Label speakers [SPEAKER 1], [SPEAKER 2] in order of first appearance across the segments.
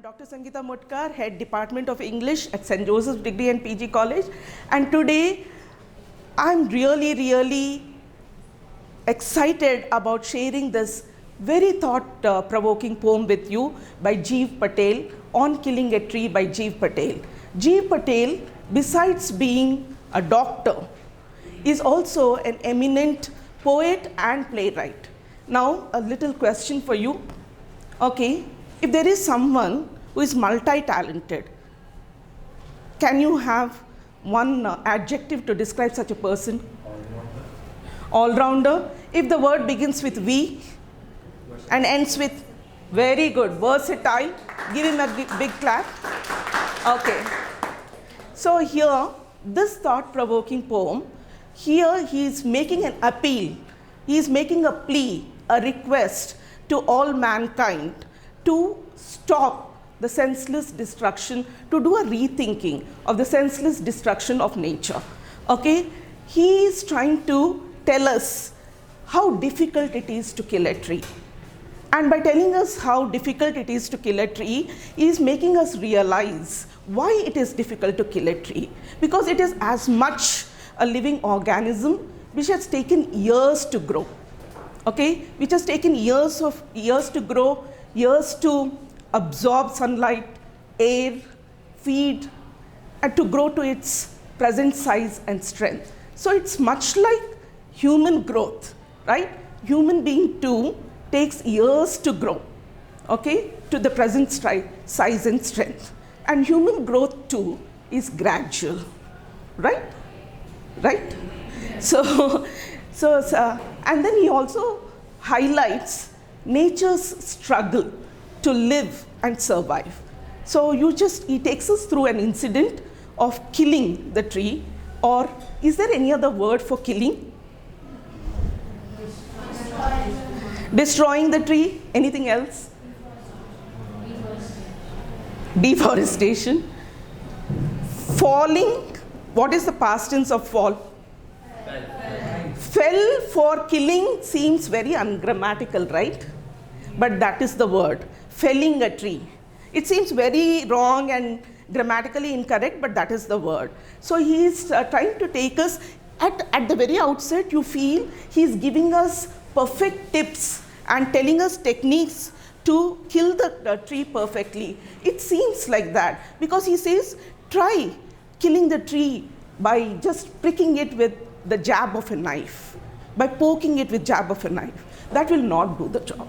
[SPEAKER 1] Dr. Sangeetha Motkar, Head Department of English at St. Joseph's Degree and PG College. And today, I'm really excited about sharing this very thought-provoking poem with you by Gieve Patel, On Killing a Tree by Gieve Patel. Gieve Patel, besides being a doctor, is also an eminent poet and playwright. Now, a little question for you. Okay, if there is someone who is multi-talented, can you have one adjective to describe such a person? All-rounder. If the word begins with V and ends with, very good, versatile. Give him a big clap. Okay. So here, this thought-provoking poem, here he is making an appeal. He is making a plea, a request to all mankind to stop the senseless destruction, to do a rethinking of the senseless destruction of nature. Okay? He is trying to tell us how difficult it is to kill a tree. And by telling us how difficult it is to kill a tree, he is making us realize why it is difficult to kill a tree. Because it is as much a living organism which has taken years to grow. Okay? Which has taken years to grow, years to absorb sunlight, air, feed, and to grow to its present size and strength. So it's much like human growth, right? Human being too takes years to grow, okay, to the present size and strength. And human growth too is gradual, right? Right? So, and then he also highlights nature's struggle to live and survive. So he takes us through an incident of killing the tree, or is there any other word for killing? Destroying the tree. Anything else? Deforestation. Falling. What is the past tense of fall? Fell for killing seems very ungrammatical, right? But that is the word. Felling a tree. It seems very wrong and grammatically incorrect, but that is the word. So he is trying to take us, at the very outset, you feel he is giving us perfect tips and telling us techniques to kill the tree perfectly. It seems like that, because he says, try killing the tree by just pricking it with the jab of a knife, by poking it with jab of a knife. That will not do the job.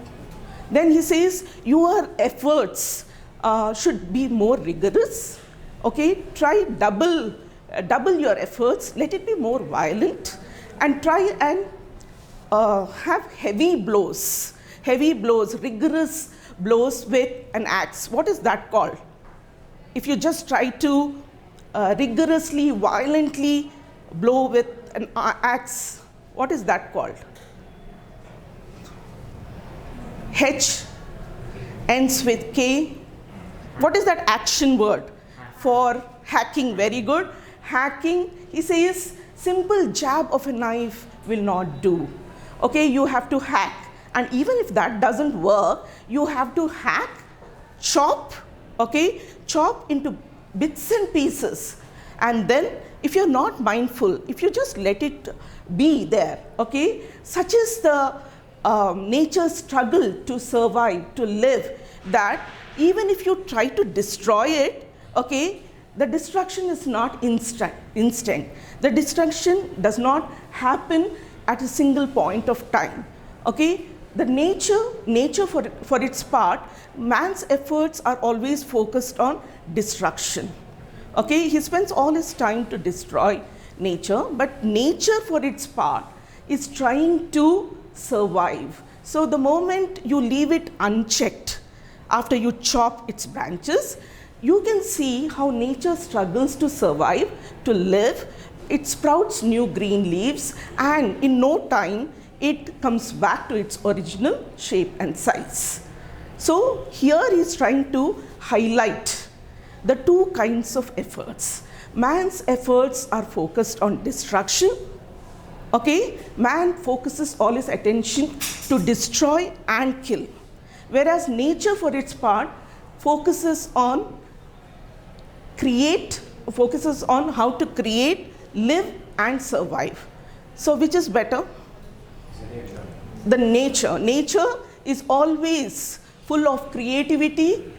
[SPEAKER 1] Then he says, your efforts should be more rigorous. Okay, try double your efforts, let it be more violent, and try and have heavy blows, rigorous blows with an axe. What is that called? If you just try to rigorously, violently blow with an axe, what is that called? H ends with K. What is that action word? For hacking. Very good. Hacking, he says, simple jab of a knife will not do. Okay, you have to hack. And even if that doesn't work, you have to hack, chop, okay, chop into bits and pieces. And then, if you're not mindful, if you just let it be there, okay, such is the nature's struggle to survive, to live, that even if you try to destroy it, okay, the destruction is not instant. The destruction does not happen at a single point of time. Okay, the nature for its part, man's efforts are always focused on destruction. Okay, he spends all his time to destroy nature, but nature for its part is trying to survive. So the moment you leave it unchecked, after you chop its branches, you can see how nature struggles to survive, to live. It sprouts new green leaves, and in no time, it comes back to its original shape and size. So here he is trying to highlight the two kinds of efforts. Man's efforts are focused on destruction. Okay, man focuses all his attention to destroy and kill. Whereas nature for its part focuses on how to create, live and survive. So which is better? The nature. Nature is always full of creativity,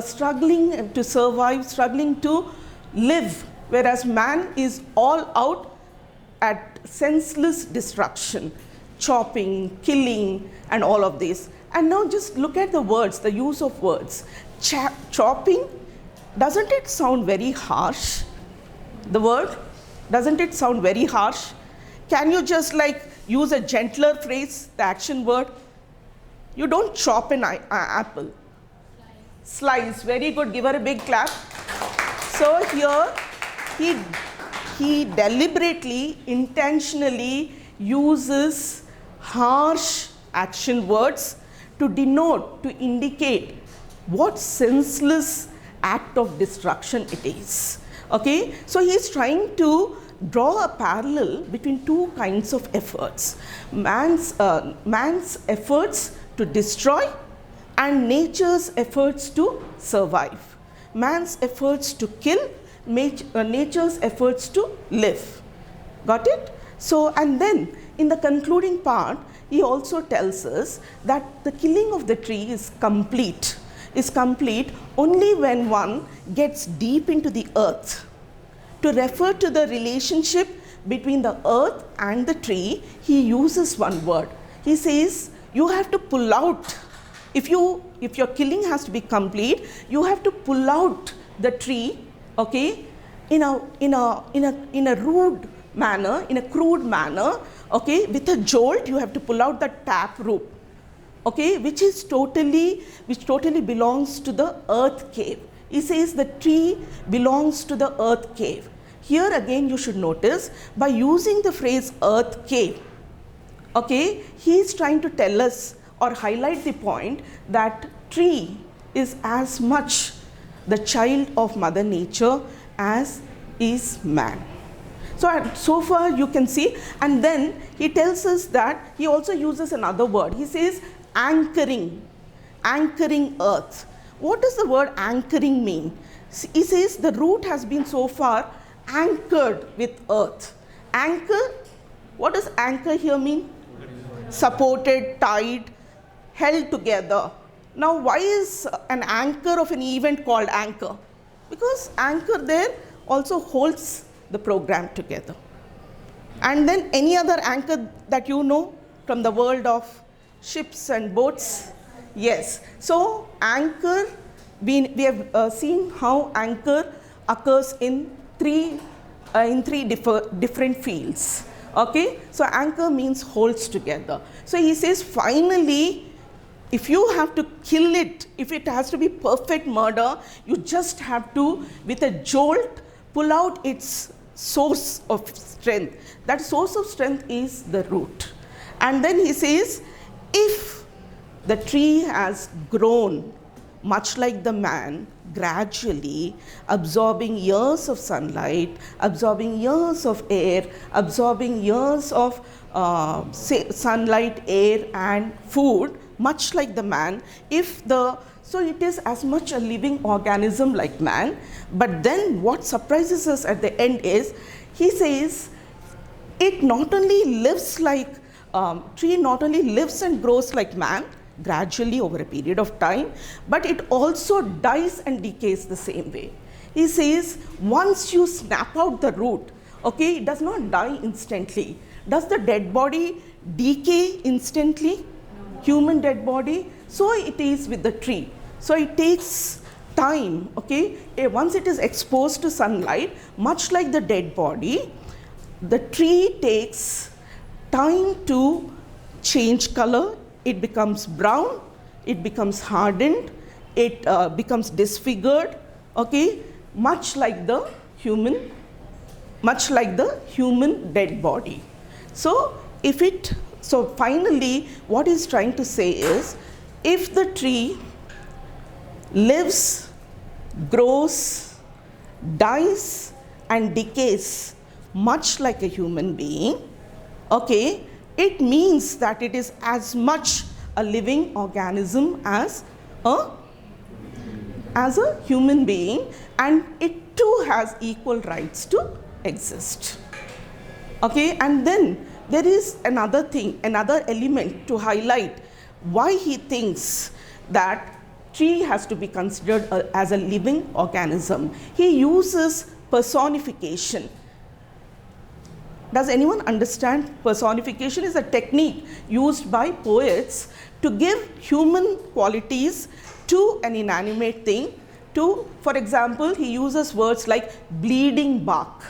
[SPEAKER 1] struggling to survive, struggling to live, whereas man is all out at senseless destruction, chopping, killing, and all of this. And now just look at the words, the use of words. Chopping, doesn't it sound very harsh? The word, doesn't it sound very harsh? Can you just like use a gentler phrase, the action word? You don't chop an apple. Slice, very good, give her a big clap. So here, he deliberately, intentionally uses harsh action words to denote, to indicate what senseless act of destruction it is. Okay, so he is trying to draw a parallel between two kinds of efforts. Man's efforts to destroy and nature's efforts to survive. Man's efforts to kill, nature's efforts to live. Got it? So, and then in the concluding part, he also tells us that the killing of the tree is complete only when one gets deep into the earth. To refer to the relationship between the earth and the tree, he uses one word. He says, you have to pull out. If your killing has to be complete, you have to pull out the tree, okay, in a rude manner, in a crude manner, okay, with a jolt. You have to pull out the tap root, okay, which totally belongs to the earth cave. He says the tree belongs to the earth cave. Here again you should notice, by using the phrase earth cave, okay, he is trying to tell us or highlight the point that tree is as much the child of Mother Nature as is man. So far you can see, and then he tells us that he also uses another word. He says anchoring earth. What does the word anchoring mean? He says the root has been so far anchored with earth. Anchor, what does anchor here mean? Supported, tied, held together. Now why is an anchor of an event called anchor? Because anchor there also holds the program together. And then any other anchor that you know from the world of ships and boats? Yes. So anchor, we have seen how anchor occurs in three different fields. Okay, so anchor means holds together. So he says finally, if you have to kill it, if it has to be perfect murder, you just have to, with a jolt, pull out its source of strength. That source of strength is the root. And then he says, if the tree has grown much like the man, gradually absorbing years of sunlight, absorbing years of air, absorbing years of sunlight, air and food, much like the man, so it is as much a living organism like man. But then what surprises us at the end is, he says, it not only lives like, tree not only lives and grows like man, gradually over a period of time, but it also dies and decays the same way. He says, once you snap out the root, okay, it does not die instantly. Does the dead body decay instantly? Human dead body? So it is with the tree. So it takes time, okay. Once it is exposed to sunlight, much like the dead body, the tree takes time to change color. It becomes brown, it becomes hardened, it becomes disfigured, okay, much like the human dead body. So finally what he's trying to say is, if the tree lives, grows, dies and decays much like a human being, okay, it means that it is as much a living organism as as a human being, and it too has equal rights to exist. Okay, and then there is another thing, another element to highlight why he thinks that tree has to be considered as a living organism. He uses personification. Does anyone understand? Personification is a technique used by poets to give human qualities to an inanimate thing. For example, he uses words like bleeding bark.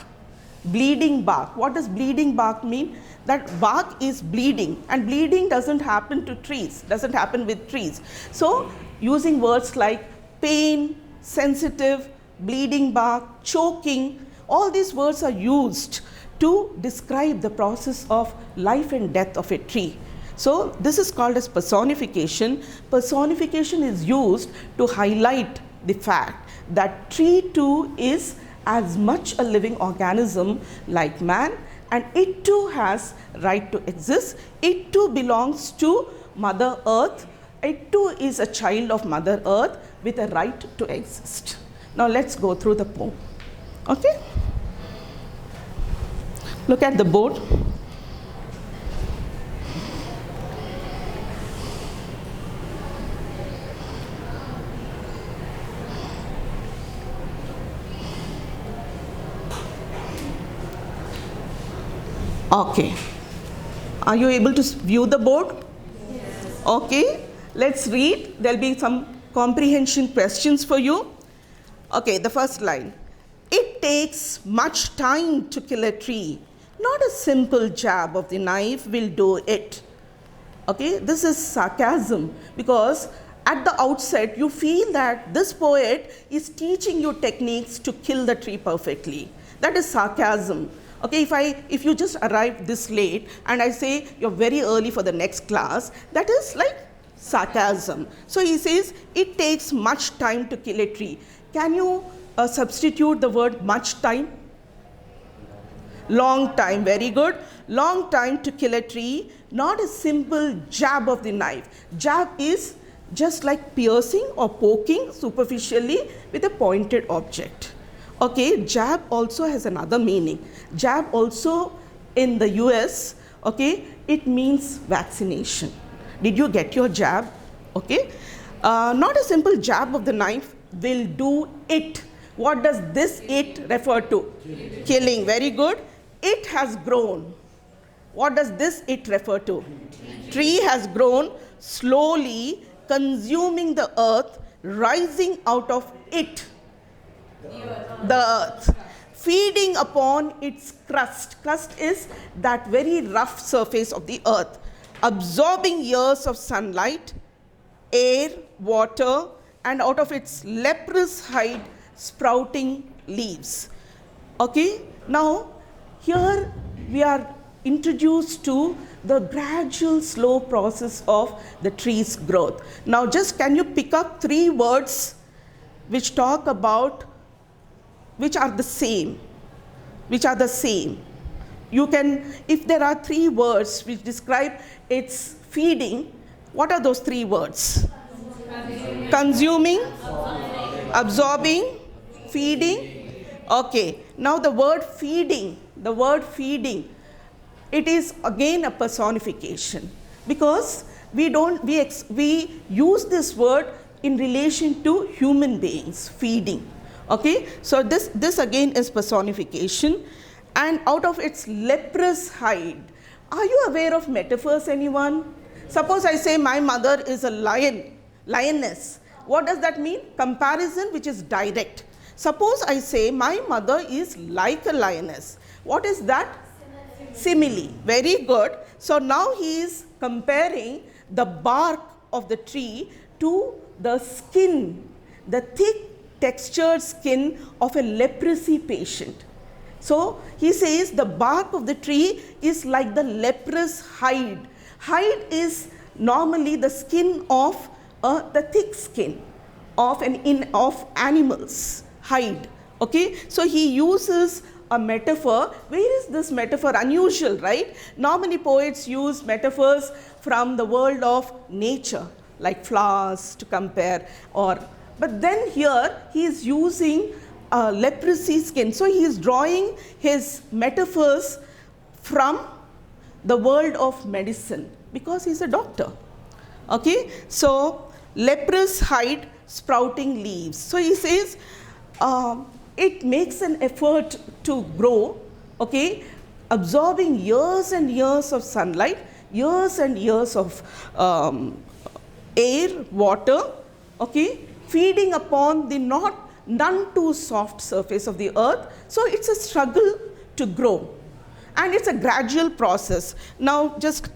[SPEAKER 1] Bleeding bark. What does bleeding bark mean? That bark is bleeding, and bleeding doesn't happen to trees, doesn't happen with trees. So using words like pain, sensitive, bleeding bark, choking, all these words are used to describe the process of life and death of a tree. So this is called as personification. Personification is used to highlight the fact that tree too is as much a living organism like man, and it too has right to exist. It too belongs to Mother Earth. It too is a child of Mother Earth with a right to exist. Now let's go through the poem. Okay? Look at the board. Okay. Are you able to view the board? Yes. Okay. Let's read. There will be some comprehension questions for you. Okay, the first line. It takes much time to kill a tree. Not a simple jab of the knife will do it. Okay, this is sarcasm, because at the outset you feel that this poet is teaching you techniques to kill the tree perfectly. That is sarcasm. Okay, if you just arrived this late and I say you're very early for the next class, that is like sarcasm. So he says it takes much time to kill a tree. Can you substitute the word much time? Long time, very good. Long time to kill a tree, not a simple jab of the knife. Jab is just like piercing or poking superficially with a pointed object. Okay, jab also has another meaning. Jab also in the US, okay, it means vaccination. Did you get your jab? Okay, not a simple jab of the knife will do it. What does this it refer to? Killing, very good. It has grown. What does this it refer to? Tree has grown, slowly consuming the earth, rising out of it, the earth, feeding upon its crust. Crust is that very rough surface of the earth, absorbing years of sunlight, air, water, and out of its leprous hide, sprouting leaves. Okay, now here we are introduced to the gradual slow process of the tree's growth. Now just can you pick up 3 words which talk about, which are the same, You can, if there are 3 words which describe its feeding, what are those 3 words? Consuming, absorbing, feeding. Okay, now the word feeding, it is again a personification, because we use this word in relation to human beings, feeding. Okay, so this again is personification. And out of its leprous hide. Are you aware of metaphors, anyone? Suppose I say my mother is a lioness. What does that mean? Comparison which is direct. Suppose I say my mother is like a lioness. What is that? Simile. Very good. So now he is comparing the bark of the tree to the skin, the thick textured skin of a leprosy patient. So he says the bark of the tree is like the leprous hide. Hide is normally the skin of the thick skin of animals. Hide. Okay, so he uses a metaphor. Where is this metaphor? Unusual, right? Normally poets use metaphors from the world of nature, like flowers to compare, or But then here he is using leprosy skin. So he is drawing his metaphors from the world of medicine because he's a doctor. Okay, so leprous hide sprouting leaves. So he says it makes an effort to grow, okay, absorbing years and years of sunlight, years and years of air, water, okay, feeding upon the none too soft surface of the earth. So it's a struggle to grow, and it's a gradual process. Now just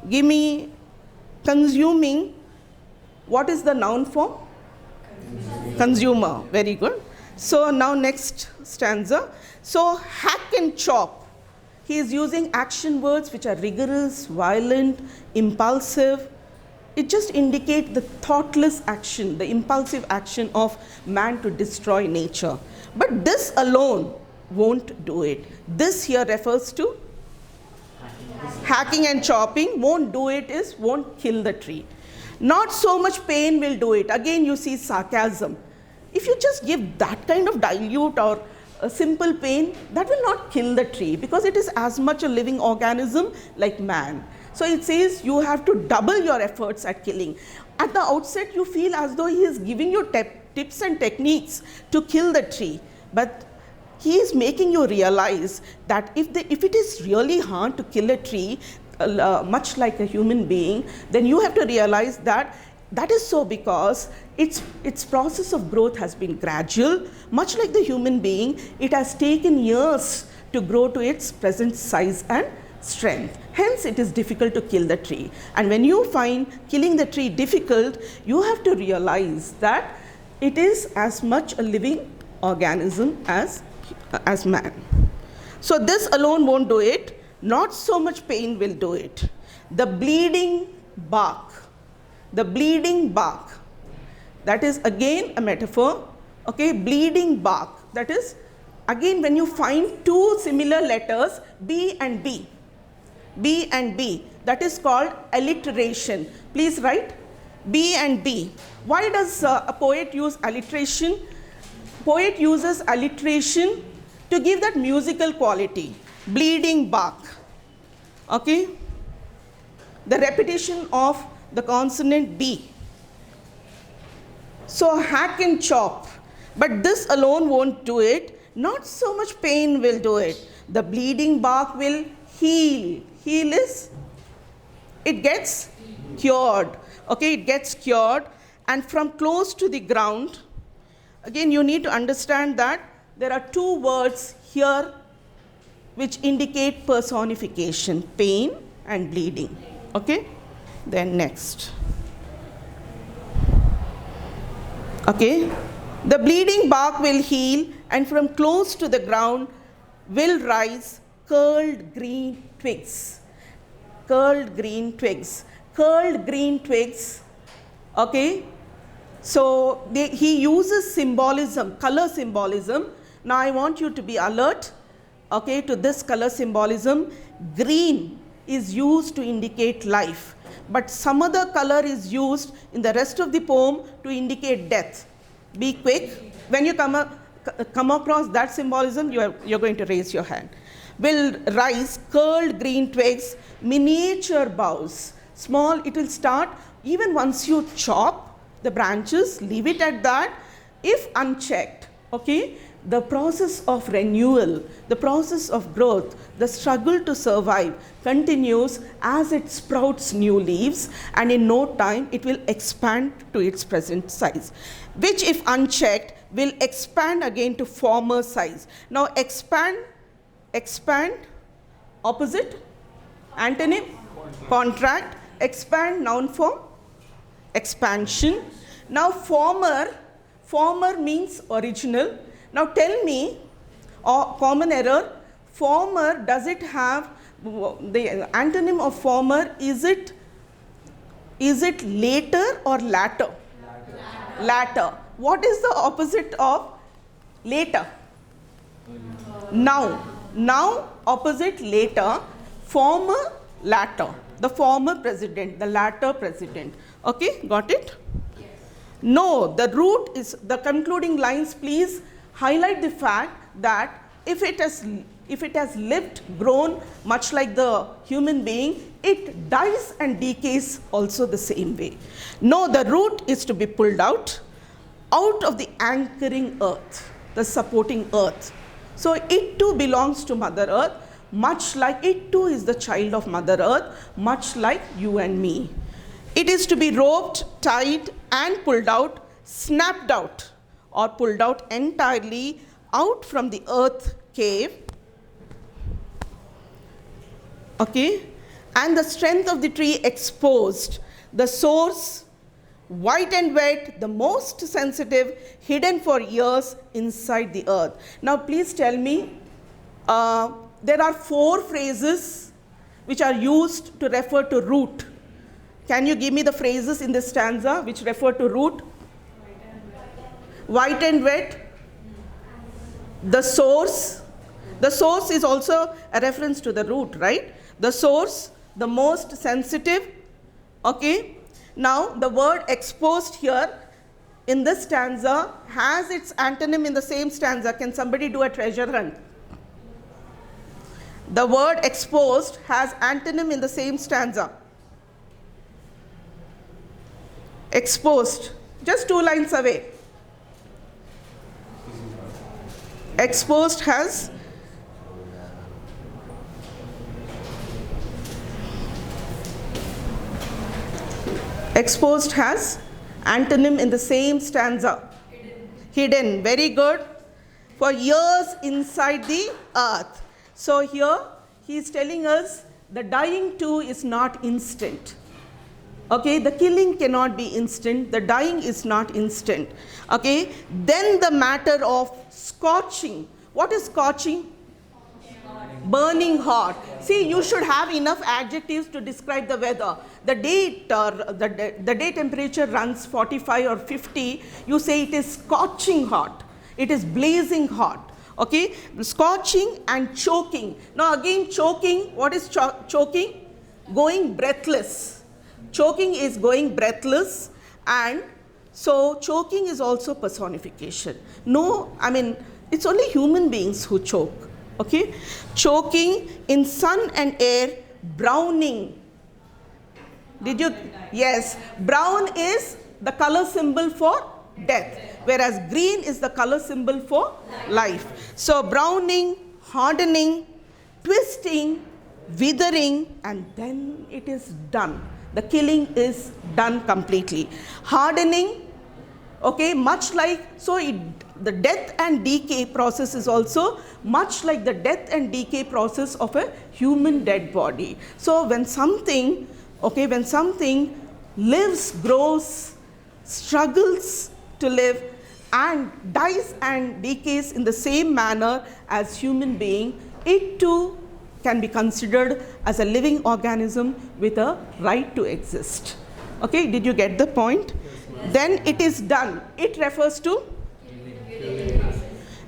[SPEAKER 1] give me consuming. What is the noun form? Consumer. Very good. So now next stanza. So hack and chop. He is using action words which are rigorous, violent, impulsive. It just indicates the thoughtless action, the impulsive action of man to destroy nature. But this alone won't do it. This here refers to hacking and chopping. Won't do it is won't kill the tree. Not so much pain will do it. Again you see sarcasm. If you just give that kind of dilute or a simple pain, that will not kill the tree because it is as much a living organism like man. So it says you have to double your efforts at killing. At the outset you feel as though he is giving you tips and techniques to kill the tree, but he is making you realize that if it is really hard to kill a tree, much like a human being, then you have to realize that that is so because its process of growth has been gradual. Much like the human being, it has taken years to grow to its present size and strength. Hence it is difficult to kill the tree. And when you find killing the tree difficult, you have to realize that it is as much a living organism as man. So this alone won't do it. Not so much pain will do it. The bleeding bark. The bleeding bark. That is again a metaphor. Okay, bleeding bark. That is again when you find two similar letters, B and B. B and B. That is called alliteration. Please write B and B. Why does a poet use alliteration? Poet uses alliteration to give that musical quality. Bleeding bark. Okay? The repetition of the consonant B. So hack and chop. But this alone won't do it. Not so much pain will do it. The bleeding bark will heal. Heal is, it gets cured. Okay, it gets cured. And from close to the ground, again you need to understand that there are two words here which indicate personification, pain and bleeding. Okay, then next. Okay, the bleeding bark will heal, and from close to the ground will rise curled green twigs. Curled green twigs. Curled green twigs. Okay, so he uses symbolism, color symbolism. Now I want you to be alert, okay, to this color symbolism. Green is used to indicate life, but some other color is used in the rest of the poem to indicate death. Be quick. When you come across that symbolism, you're going to raise your hand. Will rise curled green twigs, miniature boughs. Small, it will start even once you chop the branches, leave it at that. If unchecked, okay, the process of renewal, the process of growth, the struggle to survive continues as it sprouts new leaves, and in no time it will expand to its present size, which if unchecked will expand again to former size. Now expand, opposite, antonym, contract, expand, noun form, expansion. Now former means original. Now tell me, common error, former, does it have, the antonym of former, is it later or latter? Latter. What is the opposite of later? Now opposite later, former, latter. the former president, the latter president. Okay, got it? Yes. No, the root is the concluding lines. Please highlight the fact that if it has lived, grown much like the human being, it dies and decays also the same way. No, the root is to be pulled out of the anchoring earth, the supporting earth. So it too belongs to Mother Earth, much like it too is the child of Mother Earth, much like you and me. It is to be roped, tied and pulled out, snapped out or pulled out entirely out from the earth cave. Okay, and the strength of the tree exposed, the source, white and wet, the most sensitive, hidden for years inside the earth. Now please tell me, there are 4 phrases which are used to refer to root. Can you give me the phrases in this stanza which refer to root? White and wet, the source. The source is also a reference to the root, right? The source, the most sensitive. Okay. Now the word exposed here in this stanza has its antonym in the same stanza. Can somebody do a treasure hunt? The word exposed has antonym in the same stanza. Exposed, just 2 lines away. Exposed has antonym in the same stanza. Hidden. Very good. For years inside the earth. So here he is telling us the dying too is not instant. Okay, the killing cannot be instant, the dying is not instant. Okay, then the matter of scorching. What is scorching? Burning hot. See, you should have enough adjectives to describe the weather. The day temperature runs 45 or 50, you say it is scorching hot. It is blazing hot. Okay, scorching and choking. Now again, choking, what is choking? Going breathless. Choking is going breathless, and so choking is also personification. No, I mean, it's only human beings who choke. Okay, choking in sun and air, browning. Did you? Yes, brown is the color symbol for death, whereas green is the color symbol for life. So browning, hardening, twisting, withering, and then it is done. The killing is done completely. Hardening, okay, much like, so the death and decay process is also much like the death and decay process of a human dead body. So when something, okay, when something lives, grows, struggles to live and dies and decays in the same manner as human being, it too can be considered as a living organism with a right to exist. Okay, did you get the point? Yes, then it is done. It refers to?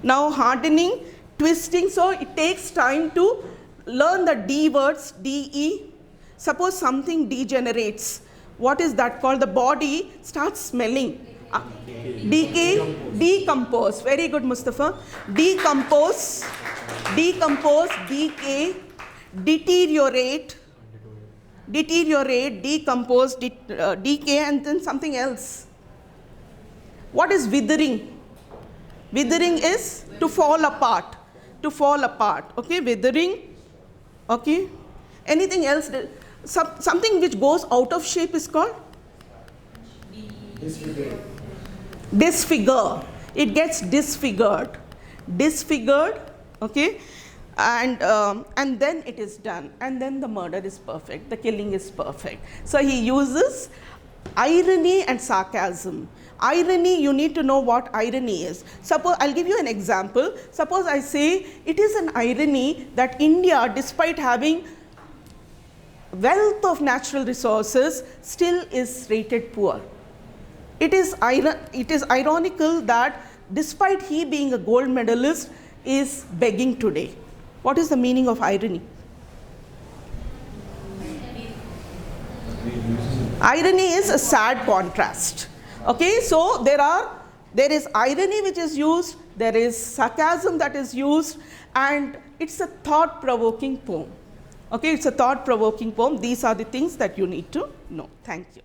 [SPEAKER 1] Now hardening, twisting, so it takes time to learn the D words, DE. Suppose something degenerates. What is that called? The body starts smelling. Decay, decompose. Very good, Mustafa. Decompose, decay, deteriorate, decompose, decay, and then something else. What is withering? Withering is to fall apart. Okay, withering. Okay. Anything else? Something which goes out of shape is called? Disfigure. It gets disfigured. Okay. And then it is done, and then the murder is perfect, the killing is perfect. So he uses irony and sarcasm. Irony, you need to know what irony is. Suppose, I'll give you an example. Suppose I say it is an irony that India, despite having wealth of natural resources, still is rated poor. It is ironical that despite he being a gold medalist, is begging today. What is the meaning of irony? Irony is a sad contrast. Okay, so there is irony which is used, there is sarcasm that is used, and it's a thought-provoking poem. Okay, it's a thought-provoking poem. These are the things that you need to know. Thank you.